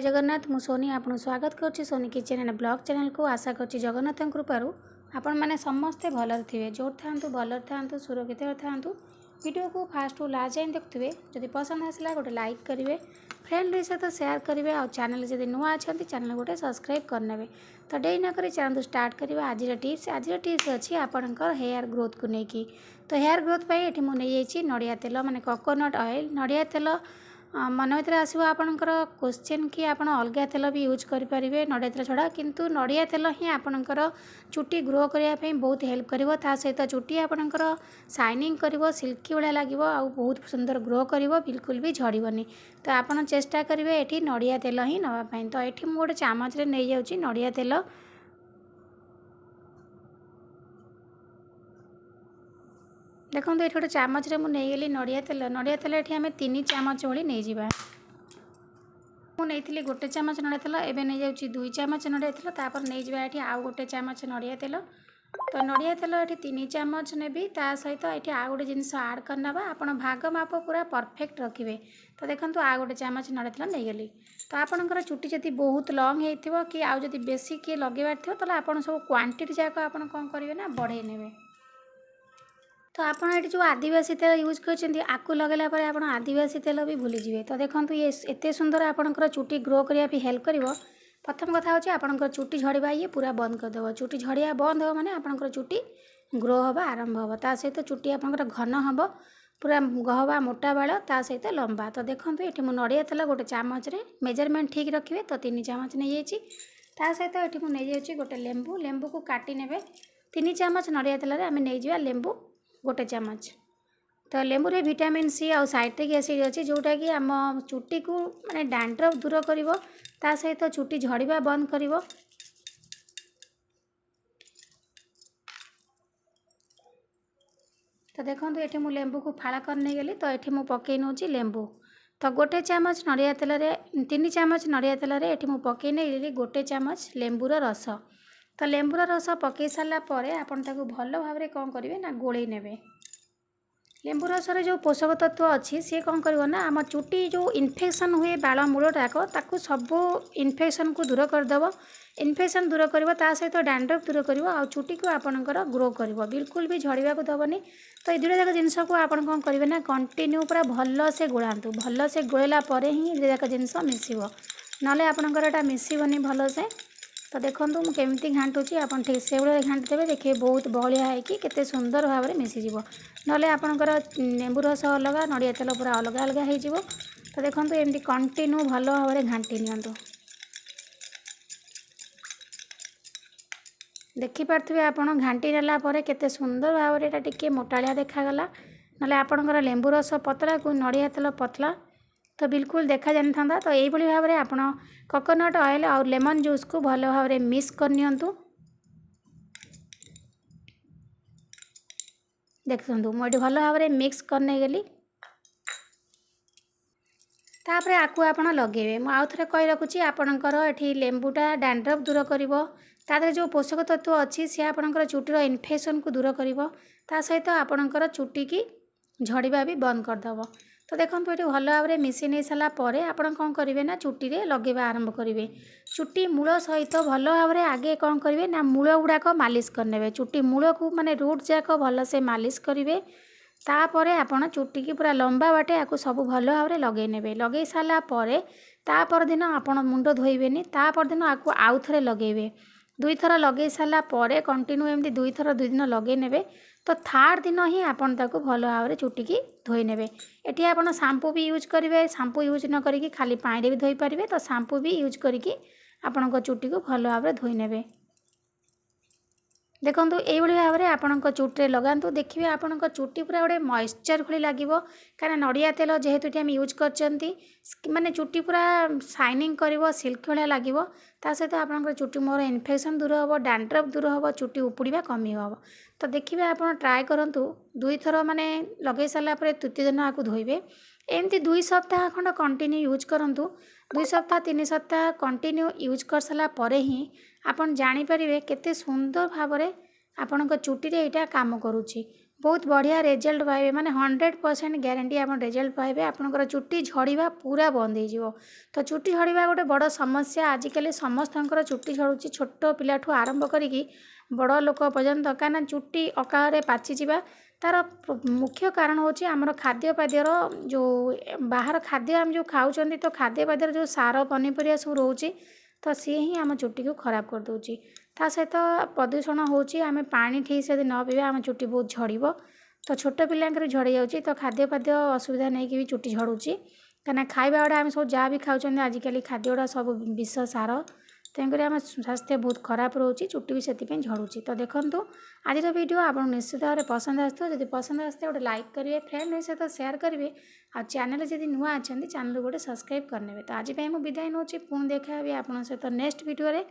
जय जगन्नाथ मु सोनी आपन स्वागत करुच्ची Soni kitchen and blog channel को। आशा करुच्ची जगन्नाथ कृपारू आपण मैंने समस्ते भलर थे जोर था भलर था सुरक्षित था। वीडियो को फास्ट टू लास्ट जाए देखुए। जदि पसंद आसला गोटे लाइक करेंगे, फ्रेंड सहित शेयर करेंगे और चैनल जब नुआ अच्छा चैनल गोटे सब्सक्राइब करने। तो डे नक चलते स्टार्ट करवा आज टिप्स अच्छी आपंकर हेयर ग्रोथ को लेकिन। तो हेयर ग्रोथ पर ये मुझे नड़िया तेल माने कोकोनट ऑयल नड़िया तेल मन भर आसो आपणकर क्वेश्चन कि आप अलग तेल भी यूज करेंगे नड़िया तेल छड़ा, किंतु नड़िया तेल ही आपणकर चुटी ग्रो करने बहुत हेल्प करिवो। ता सहित चुटी आपणकर शाइनिंग करिवो, सिल्की भाया लगे और बहुत सुंदर ग्रो करिवो, बिल्कुल भी झड़बनी। तो आपन चेष्टा करेंगे ये नड़िया तेल ही नापी। तो ये मुझे गोटे चामच नहीं जाऊँगी नड़िया तेल। देखो ये गोटे चामच मुझे नड़िया तेल ये आम 3 चामच भाई नहीं जावा। मुझे गोटे चामच नड़िया तेल एवं नहीं जाऊँगी 2 चामच नड़िया तेल, तापर नहीं जावा ये आउ गोटे चामच नड़िया तेल। तो नड़िया तेल ये 3 चामच नेबी, ता सहित ये आउ गोटे जिनस आड करना आप भाग माप पूरा परफेक्ट रखिए। तो देखो आउ गोटे चामच नड़िया तेल नहीं गली। तो आपंकर चुटी जब बहुत लंग हो कि आउ जब बेसी किए लगेबार थो तो आप सब क्वांटिटी जाक आप कौन करेंगे ना बढ़े ने। तो आपड़ ये जो आदिवासी तेल यूज कर आकु लगेला पर आप आदिवासी तेल भी भूली जाए। तो देखो ये एत सुंदर आपंकर चुटी ग्रो करने हेल्प कर। प्रथम कथा होची आपंकर चुटी झड़वा ये पूरा बंद करदेव। चुटी झड़िया बंद हो माने आपंकर चुटी ग्रो हवा आरंभ हम। ता सहित चुटी आपंकर घन हम पूरा गहवा मोटा बाल ता सहित लंबा। तो देखो ये नड़िया तेल गोटे चामच मेजरमेंट ठीक रखिए। तो 3 चामच नहीं जाइए। ता सहित ये मुझे नहीं जाऊँगी गोटे लेंबू। लेंबू को काटी ने 3 चामच नड़िया तेल आम नहीं जावा लेंबू गोटे चामच। तो लेंबू रे विटामिन सी और साइट्रिक एसिड अच्छी जोटा कि आम चुटी को माने डैंड्रफ दूर करिवो, ता सहित चुटी झड़िबा बंद करिवो। तो देखो ये मुझे लेंबू को फाड़ा करने गली। तो ये मुझे पकई नौची लेंबू। तो गोटे चामच नड़िया तेल 3 चामच नड़िया तेल ये मुझे पकई नहीं गोटे चामच लेंबूर रस। तो लेंबूर रस पकई सारापर आपन ताकू भल भाव कौन करेंगे ना गोले ने। लेंबू रसर जो पोषक तत्व अच्छी सी कौन कर ना आम चुटी जो इन्फेक्शन हुए बाल मूलटाक ताकू सब इन्फेक्शन को दूर करदेव। इन्फेक्शन दूर कर सहित डैंड्रफ दूर कर आ चुटी को आपणकर ग्रो कर बिल्कुल भी झड़िया को दबनी। तो ये 2टा जाक जिनस को आप कौन करेंगे ना कंटिन्यू पूरा भल से गोलातु। भल से गोलेला ही 2 जाक जिनस मिसिबो, नले आपणकर एटा मिसिबनी भल से। तो देखो मुझे केमती घाटुची आप ठीक से भाई घाटी देवे। देखिए बहुत बहलिया होगी केते सुंदर भाव में मिसीज ना आपणकर लेंबू रस अलग नड़िया तेल पूरा अलग अलग हो। तो देखो एमती कंटिन्यू भल भाव में घाटी नियंतु। देखिपे आप घाटी नेला केते सुंदर भाव में एटा टिके मोटालिया देखागला। ना आपणकर लेंबू रस पतला को नड़िया तेल पतला तो बिल्कुल देखा जानी था। तो यही भाव में आप कोकोनट ऑयल और लेमन जूस को भल भाव में मिक्स करनियंतु। देखु मुझे भल भाव में मिक्स करने गली। तापर आपको आप लगे आउ थे कही रखुची आपणकर ये लेंबूटा डैंड्रफ दूर कर जो पोषक तत्व अच्छी सी आपणकर चुटीर इन्फेक्शन को दूर कर सहित आपणकर चुटी की झड़िबा भी बंद करदेव। तो देखो ये भल भाव में मिसी नहीं सारापर आप कौन करेंगे ना चुटी रे लगेवा आरंभ करेंगे। चुटी मूल सहित भल भाव में आगे कौन करेंगे ना मूल गुड़ाक मालिश करने। चुटी मूल को माने रूट जाक भल से मालिश करेंगे। तापर आपण चुटी की पूरा लंबा बाटे आपको सब भल भाव में लगे ने। लगे सारापर तापर दिन आप मुंड धोइबेनी। तापर दिन आपको आउ थे लगेबे 2 थर लगे सारापर कंटिन्यू एमती 2 थर 2 दिन लगे ने। तो थर्ड दिन ही आपन ताको भल भाव में चुटी की धोई ने। एटी आपन शैम्पू भी यूज करेंगे। शैम्पू यूज न करी खाली पानी भी धोई पारे। तो शैम्पू भी यूज करी आपण चुटी को भल भाव में धोई ने। देखो ये भाव में आपण चुट्रे लगातु। देखिए आपण चुटी पूरा गोटे मॉइस्चर भली लगे कहीं नड़िया तेल जेहेतु आम यूज कर माने चुटी पूरा शाइनिंग कर सिल्क भाया लगे। ता सहित आप चुटी मोर इन्फेक्शन दूर हम, डैंड्रफ दूर हम, चुटी उपुड़ा कमी हम। तो देखिए आप ट्राए करूँ 2 थर माने लगे सारापर तृतीय दिन आपको धोइबे। एमती 2 सप्ताह खंड कंटिन्यू यूज करूँ। 2 सप्ताह 3 सप्ताह कंटिन्यू यूज कर सारापर ही आपन जानी परिबे केते सुंदर भाव में आपण चुटी रे एटा काम करुची। बहुत बढ़िया रिजल्ट पाइबे माने 100% ग्यारंटी आप रिजल्ट पाइबे आपनकर चुट्टी झड़वा पूरा बंद हो। तो चुट्टी झड़वा गोटे बड़ समस्या आजिकल समस्तଙ୍କର चुट्टी झड़ुची छोट पिलाठू आरंभ करिकी बड़ लोक पर्यंत कहीं चुट्टी अकाଳରେ पाचिଯିବା तार मुख्य कारण होची आमर खाद्यपाद्यर जो बाहर खाद्य आम जो खाऊँ तो खाद्यपाद्यर जो सार पनीपरिया सब रोचे तो सी ही आम चुट्टी को खराब कर दूची। ता सहित प्रदूषण होची आम पानी ठीक से न पीवा आम चुट्टी बहुत झड़ब। तो छोट पिलांकर झड़ी जाऊँगी तो खाद्यपाद्य असुविधा नहीं कि भी चुट्टी झड़ुची कहीं खाଇବା गुड़ा आम सब जहाँ भी खाऊँ आजिकल खाद्य गुड़ा सब विष सार तेणुक आम स्वास्थ्य बहुत खराब रोचे चुट्टी भी से झड़ुची। तो देखो आज वीडियो आप निश्चित भाव में पसंद आसो जब पसंद आसते गोटे लाइक करेंगे फ्रेंड सहित सेयार करेंगे आ चैनल जब नुआ अच्छा चैनल गोटे सब्सक्राइब करने। तो आज मुझे विदाय नौ पुणी देखा आप सहित नेक्स्ट वीडियो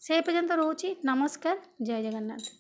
से पर्यंत रोचे नमस्कार जय जगन्नाथ।